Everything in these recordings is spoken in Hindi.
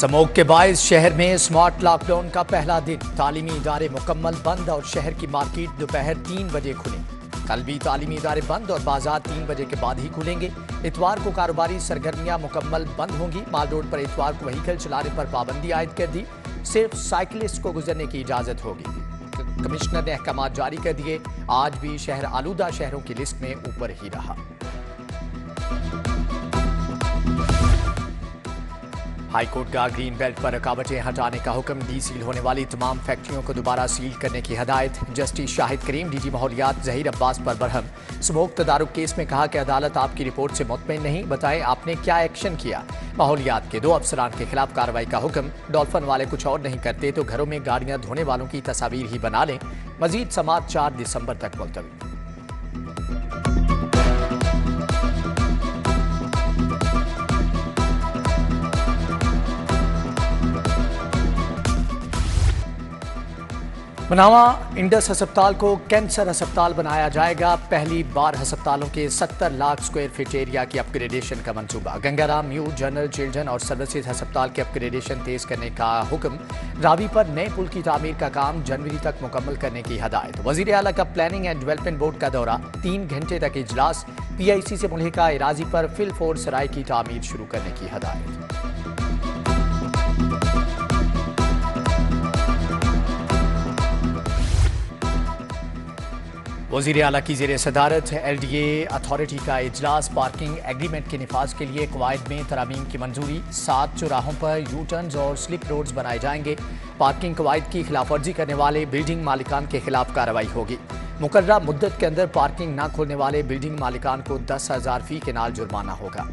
स्मोक के बायस शहर में स्मार्ट लॉकडाउन का पहला दिन। तालीमी इदारे मुकम्मल बंद और शहर की मार्केट दोपहर 3 बजे खुली। कल भी तालीमी इदारे बंद और बाजार 3 बजे के बाद ही खुलेंगे। इतवार को कारोबारी सरगर्मियां मुकम्मल बंद होंगी। माल रोड पर इतवार को व्हीकल चलाने पर पाबंदी आयद कर दी। सिर्फ साइकिलिस्ट को गुजरने की इजाजत होगी। कमिश्नर ने अहकाम जारी कर दिए। आज भी शहर आलूदा शहरों की लिस्ट में ऊपर ही रहा। हाईकोर्ट का ग्रीन बेल्ट पर रुकावटें हटाने का हुक्म। डी सील होने वाली तमाम फैक्ट्रियों को दोबारा सील करने की हदायत। जस्टिस शाहिद करीम, डीजी माहौलियात जहीर अब्बास पर बरहम। स्मोक तदारुक केस में कहा कि अदालत आपकी रिपोर्ट से मुतमईन नहीं, बताएं आपने क्या एक्शन किया। माहौलियात के 2 अफसरान के खिलाफ कार्रवाई का हुक्म। डॉल्फिन वाले कुछ और नहीं करते तो घरों में गाड़ियां धोने वालों की तस्वीर ही बना लें। मजीद समात 4 दिसंबर तक मुलतवी। मनावा इंडस अस्पताल को कैंसर अस्पताल बनाया जाएगा। पहली बार अस्पतालों के 70 लाख स्क्वायर फीट एरिया की अपग्रेडेशन का मंसूबा। गंगाराम न्यू जनरल चिल्ड्रन और सर्विसेज अस्पताल के अपग्रेडेशन तेज करने का हुक्म। रावी पर नए पुल की तामीर का काम जनवरी तक मुकम्मल करने की हदायत। वजीर आला का प्लानिंग एंड डेवलपमेंट बोर्ड का दौरा। 3 घंटे तक इजलास। PIC से मुल्हिका एराजी पर फिल फोर्स सराय की तामीर शुरू करने की हदायत। वज़ीर आला की ज़ेर सदारत LDA अथॉरिटी का इजलास। पार्किंग एग्रीमेंट के निफाज के लिए कवायद में तरामीम की मंजूरी। 7 चौराहों पर यू टर्न्स और स्लिप रोड्स बनाए जाएंगे। पार्किंग कवायद की खिलाफवर्जी करने वाले बिल्डिंग मालिकान के खिलाफ कार्रवाई होगी। मुकर्ररा मुद्दत के अंदर पार्किंग न खोलने वाले बिल्डिंग मालिकान को 10,000 फी के नाल जुर्माना होगा।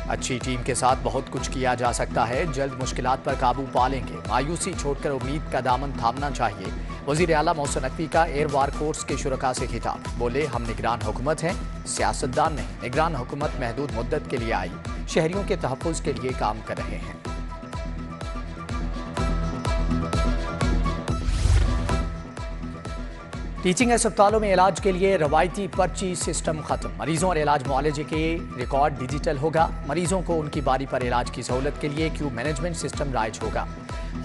अच्छी टीम के साथ बहुत कुछ किया जा सकता है। जल्द मुश्किलात पर काबू पा लेंगे। मायूसी छोड़कर उम्मीद का दामन थामना चाहिए। वज़ीर आला मोहसिन नकवी का एयर वार कोर्स के शुरका से खिताब। बोले, हम निगरान हुकूमत हैं, सियासतदान नहीं। निगरान हुकूमत महदूद मुद्दत के लिए आई, शहरियों के तहफ़्फ़ुज़ के लिए काम कर रहे हैं। टीचिंग अस्पतालों में इलाज के लिए रवायती पर्ची सिस्टम खत्म। मरीजों और इलाज मुआलजे के रिकॉर्ड डिजिटल होगा। मरीजों को उनकी बारी पर इलाज की सहूलत के लिए क्यूब मैनेजमेंट सिस्टम राइज होगा।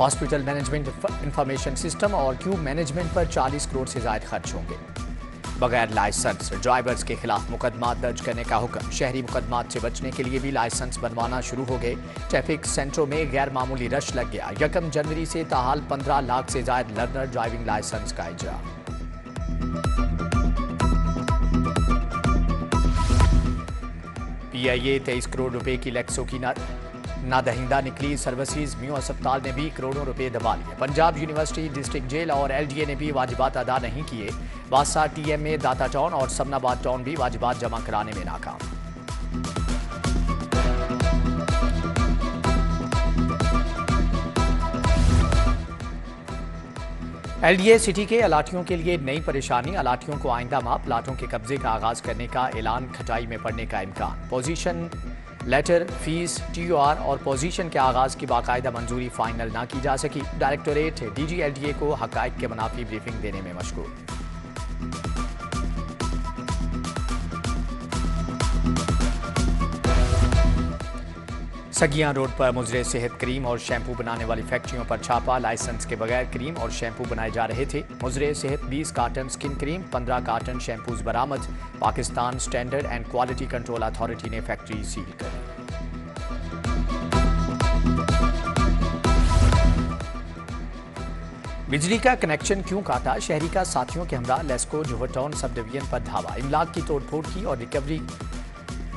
हॉस्पिटल मैनेजमेंट इंफॉर्मेशन सिस्टम और क्यूब मैनेजमेंट पर 40 करोड़ से ज्यादा खर्च होंगे। बगैर लाइसेंस ड्राइवर्स के खिलाफ मुकदमा दर्ज करने का हुक्म। शहरी मुकदमात से बचने के लिए भी लाइसेंस बनवाना शुरू हो गए। ट्रैफिक सेंटरों में गैर मामूली रश लग गया। 1 जनवरी से ताहाल 15 लाख से ज्यादा लर्नर ड्राइविंग लाइसेंस का इजरा। PIA 23 करोड़ रुपए की लैक्सों की नादहिंदा निकली। सर्विसेज म्यू अस्पताल ने भी करोड़ों रुपए दबा लिए। पंजाब यूनिवर्सिटी, डिस्ट्रिक्ट जेल और LDA ने भी वाजिबात अदा नहीं किए। बादशाह TMA, दाता टाउन और समनाबाद टाउन भी वाजिबात जमा कराने में नाकाम। LDA सिटी के अलाटियों के लिए नई परेशानी। अलाटियों को आइंदा माह प्लाटों के कब्जे का आगाज करने का ऐलान। खटाई में पड़ने का इम्कान। पोजीशन लेटर, फीस, TOR और पोजीशन के आगाज की बाकायदा मंजूरी फाइनल ना की जा सकी। डायरेक्टोरेट DG LDA को हकायक के मुनाफी ब्रीफिंग देने में मशगूल। सगियां रोड पर मुजरे सेहत क्रीम और शैम्पू बनाने वाली फैक्ट्रियों पर छापा। लाइसेंस के बगैर क्रीम और शैम्पू बनाए जा रहे थे। मुजरे सेहत 20 carton skin cream, 15 carton shampoos बरामद। Pakistan standard and quality control authority ने फैक्ट्री सील कर दी। बिजली का कनेक्शन क्यों काटा? शहरी का साथियों के हमरा लेस्को जोहर टाउन सब डिवीजन पर धावा। इमलाक की तोड़फोड़ की और रिकवरी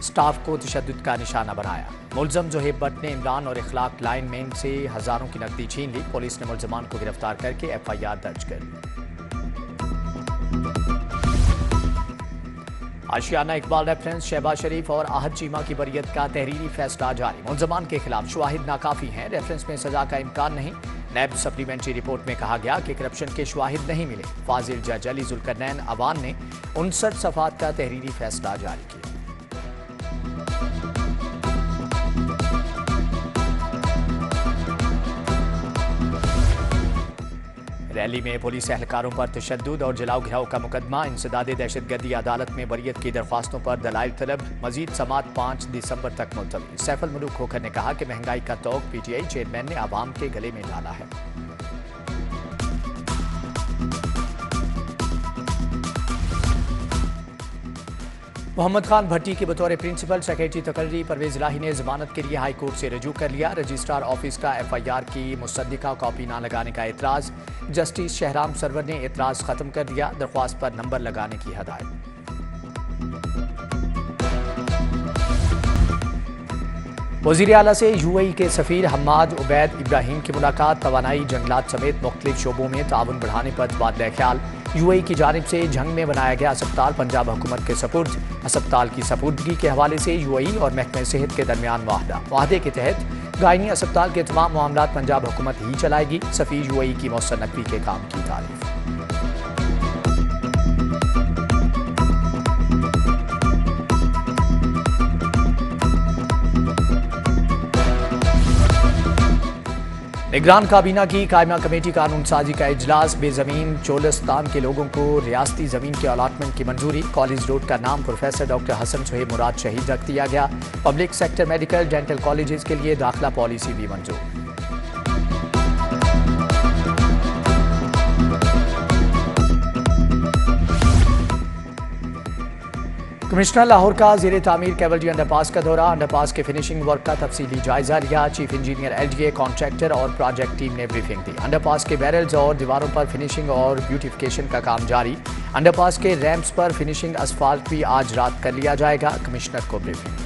स्टाफ को तशद्दुद का निशाना बनाया। मुलजम जोहेब भट्ट ने इमरान और इखलाक लाइनमैन से हजारों की नकदी छीन ली। पुलिस ने मुलजमान को गिरफ्तार करके FIR दर्ज कर ली। आशियाना इकबाल रेफरेंस, शहबाज शरीफ और आहद चीमा की बरियत का तहरीरी फैसला जारी। मुलजमान के खिलाफ शवाहिद नाकाफी हैं। रेफरेंस में सजा का इम्कान नहीं। नैब सप्लीमेंट्री रिपोर्ट में कहा गया कि करप्शन के शवाहिद नहीं मिले। फाजिल जज अली जुल्करनैन अवान ने 59 सफ़ात का तहरीरी फैसला जारी किया। रैली में पुलिस एहलकारों पर तशद्दुद और जलाओ घिराव का मुकदमा, इंसदादे दहशतगर्दी, अदालत में बरियत की दरख्वास्तों पर दलाइल तलब, मजीद समात 5 दिसंबर तक मुलतवी। सैफ अल मुल्क खोखर ने कहा कि महंगाई का तौक पीटीआई चेयरमैन ने आवाम के गले में डाला है। मोहम्मद खान भट्टी की बतौर प्रिंसिपल सेक्रेटरी तकर्री परवेज इलाही ने जमानत के लिए हाई कोर्ट से रजू कर लिया। रजिस्ट्रार ऑफिस का FIR की मुसद्दिका कॉपी ना लगाने का एतराज, जस्टिस शहराम सरवर ने एतराज खत्म कर दिया। दरख्वास्त पर नंबर लगाने की हदायत। वज़ीर आला से UAE के सफ़ीर हम्माद उबैद इब्राहिम की मुलाकात, तवानाई, जंगलात समेत मुख्तलिफ शोबों में ताउन बढ़ाने पर तबादला ख्याल। UAE की जानिब से झंग में बनाया गया अस्पताल पंजाब हुकूमत के सपुर्द। अस्पताल की सपुर्दगी के हवाले से UAE और महकमे सेहत के दरमियान वाहदे के तहत गायनी अस्पताल के तमाम मामलात पंजाब हुकूमत ही चलाएगी। सफ़ीर UAE की मौसर नकवी के काम की तारीफ। निगरान काबीना की कायमा कमेटी कानून साजी का इजलास, बेजमीन चोलिस्तान के लोगों को रियासती जमीन के अलाटमेंट की मंजूरी। कॉलेज रोड का नाम प्रोफेसर डॉक्टर हसन सुहेब मुराद शहीद रख दिया गया। Public sector medical dental colleges के लिए दाखिला पॉलिसी भी मंजूर। कमिश्नर लाहौर का ज़ेरे तामीर कैवल्री अंडरपास का दौरा, अंडरपास के फिनिशिंग वर्क का तफसीली जायजा लिया। चीफ इंजीनियर LGA, कॉन्ट्रैक्टर और प्रोजेक्ट टीम ने ब्रीफिंग दी। अंडरपास के बैरल्स और दीवारों पर फिनिशिंग और ब्यूटिफिकेशन का काम जारी। अंडरपास के रैंप्स पर फिनिशिंग असफाल्ट भी आज रात कर लिया जाएगा। कमिश्नर को ब्रीफिंग।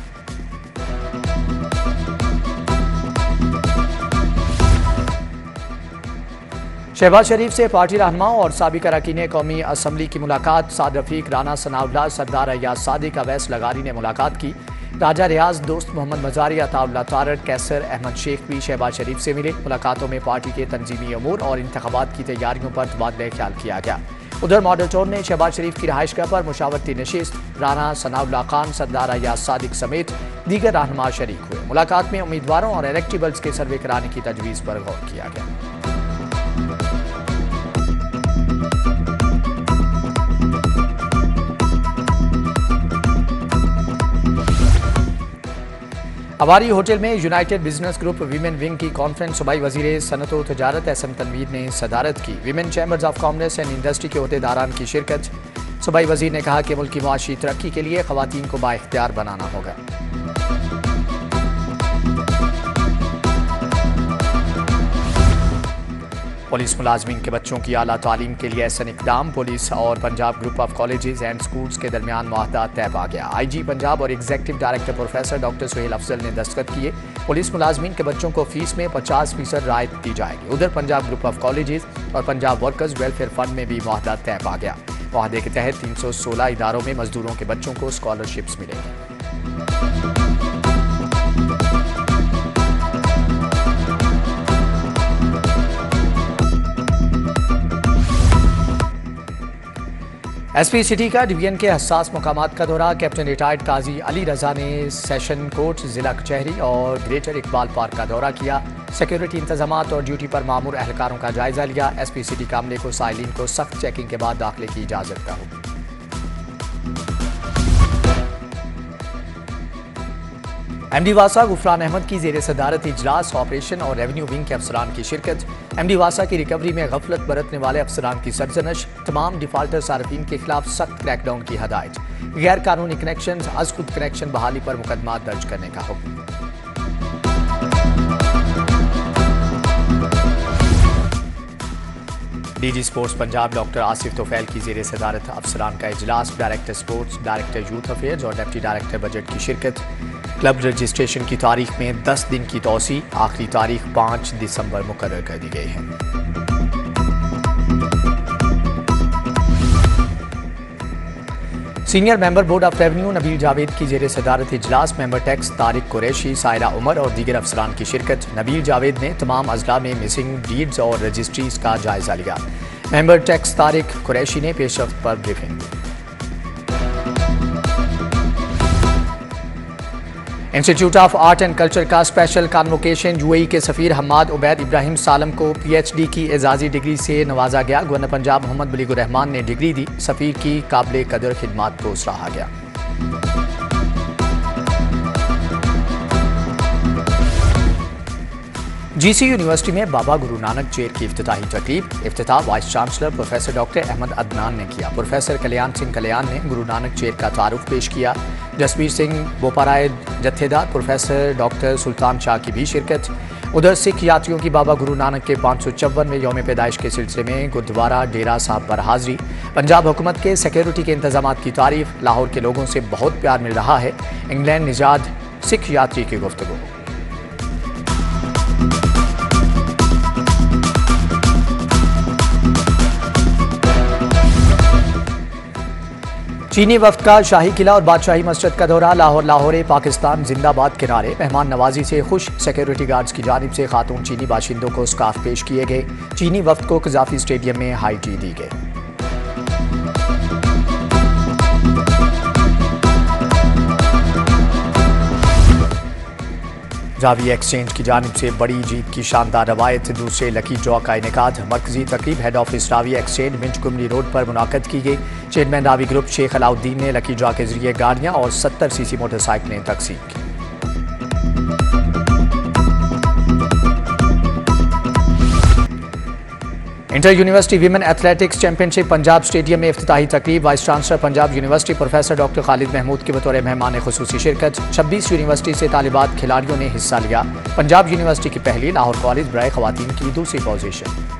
शहबाज शरीफ से पार्टी रहनुमाओं और साबिक अरकान कौमी असम्बली की मुलाकात। साद रफीक, राना सनाउल्लाह, सरदार अय्याज सादिक, अवैस लगारी ने मुलाकात की। राजा रियाज, दोस्त मोहम्मद मजारी, अताउल्लाह तारड़, कैसर अहमद शेख भी शहबाज शरीफ से मिले। मुलाकातों में पार्टी के तंजीमी अमूर और इंतखाबात की तैयारियों पर तबादला ख्याल किया गया। उधर मॉडल टाउन में शहबाज शरीफ की रहायशगाह पर मुशावरती नशिस्त, राना सनाउल्लाह खान, सरदार अय्याज सादिक समेत दीगर रहनुमा शरीक हुए। मुलाकात में उम्मीदवारों और इलेक्टेबल्स के सर्वे कराने की तजवीज़ पर गौर किया गया। अवारी होटल में United business group women wing की कॉन्फ्रेंस सूबाई वजीर सनत व तजारत SM तनवीर ने सदारत की। Women chambers of commerce and industry के अहदेदारान की शिरकत। सूबाई वजीर ने कहा कि मुल्क की मुआशी तरक्की के लिए खवातीन को बाइख्तियार बनाना होगा। पुलिस मुलाजमीन के बच्चों की आला तालीम के लिए ऐसा इकदाम। पुलिस और Punjab group of colleges and schools के दरमियान मुआहदा तय पा गया। IG पंजाब और executive director professor doctor Suhail Afzal ने दस्तखत किए। पुलिस मुलाजमीन के बच्चों को फीस में 50% रियायत दी जाएगी। उधर पंजाब ग्रुप ऑफ कॉलेजेस और पंजाब वर्कर्स वेलफेयर फंड में भी मुआहदा तय पा गया। मुआहदे के तहत 316 इदारों में मजदूरों के बच्चों को स्कॉलरशिप्स मिलेंगी। SP सिटी का डिवीजन के हसास मुकामात का दौरा। कैप्टन रिटायर्ड काजी अली रजा ने सेशन कोर्ट, जिला कचहरी और ग्रेटर इकबाल पार्क का दौरा किया। सिक्योरिटी इंतजामात और ड्यूटी पर मामूर एहलकारों का जायजा लिया। SP सिटी का अमले को साइलिन को सख्त चेकिंग के बाद दाखिले की इजाजत का हुक्म। MD वासा गुफरान अहमद की जेर सदारत इजलास, ऑपरेशन और रेवेन्यू विंग के अफसरान की शिरकत। MD वासा की रिकवरी में गफलत बरतने वाले अफसरान की सरजनश। तमाम डिफाल्टर सार्फिन के खिलाफ सख्त क्रैकडाउन की हदायत। गैर कानूनी कनेक्शन, अज खुद कनेक्शन बहाली पर मुकदमा दर्ज करने का हुक्म। DG sports Punjab doctor Asif Tufail की जेर सदारत अफसरान का इजलास। Director sports, director youth affairs और डिप्टी डायरेक्टर बजट की शिरकत। क्लब रजिस्ट्रेशन की तारीख में 10 दिन की तोसी, आखिरी तारीख 5 दिसंबर मुकर्रर कर दी गई है। Senior member board of revenue Nabeel Javed की जेर सदारत इजलास। मेंबर टैक्स तारिक कुरैशी, सायरा उमर और दीगर अफसरान की शिरकत। नबील जावेद ने तमाम अजला में मिसिंग डीड्स और रजिस्ट्रीज का जायजा लिया। मेंबर टैक्स तारिक कुरैशी ने पेशरफ्त पर briefing the. Institute of art and culture का स्पेशल कॉन्वोकेशन यूएई के सफ़ीर हम्माद उबैद इब्राहिम सालम को पीएचडी की एजाज़ी डिग्री से नवाजा गया। गवर्नर पंजाब मोहम्मद बलीगुर रहमान ने डिग्री दी। सफ़ीर की काबिल कदर खिदमात को सराहा गया। जीसी यूनिवर्सिटी में बाबा गुरु नानक चेयर की इफ्तिताही तकरीब। इफ्तिताह vice chancellor professor doctor Ahmed Adnan ने किया। प्रोफेसर कल्याण सिंह कल्याण ने गुरु नानक चेयर का तारुफ पेश किया। जसबीर सिंह बोपाराय जत्थेदार प्रोफेसर डॉक्टर सुल्तान शाह की भी शिरकत। उधर सिख यात्रियों की बाबा गुरु नानक के 554वें यौम पैदाइश के सिलसिले में गुरुद्वारा डेरा साहब पर हाजिरी। पंजाब हुकूमत के सिक्योरिटी के इंतजाम की तारीफ। लाहौर के लोगों से बहुत प्यार मिल रहा है। इंग्लैंड निजात सिख यात्री की गुफ्तगू। चीनी वफ्द का शाही किला और बादशाही मस्जिद का दौरा। लाहौर पाकिस्तान जिंदाबाद के नारे। मेहमान नवाजी से खुश। सिक्योरिटी गार्ड्स की जानिब से खातून चीनी बाशिंदों को स्कार्फ पेश किए गए। चीनी वफ्द को कज़ाफी स्टेडियम में हाई टी दी गई। जावी एक्सचेंज की जानिब से बड़ी जीत की शानदार रवायत। दूसरे लकी ड्रॉ का इनेकाद। मरकजी तकरीब हेड ऑफिस रावी एक्सचेंज मिंच कुमरी रोड पर मुनाकद की गई। चेयरमैन रावी ग्रुप शेख अलाउद्दीन ने लकी ड्रॉ के जरिए गाड़ियां और 70 सीसी मोटरसाइकिलें तकसीम की। Inter university women athletics championship Punjab stadium में इफ्तिताही तकरीब। Vice chancellor Punjab university professor doctor Khalid Mahmood की बतौर मेहमान खुसूसी शिरकत। 26 यूनिवर्सिटी से तालिबात खिलाड़ियों ने हिस्सा लिया। पंजाब यूनिवर्सिटी की पहली, लाहौर कॉलेज बराए खवातीन की दूसरी पोजीशन।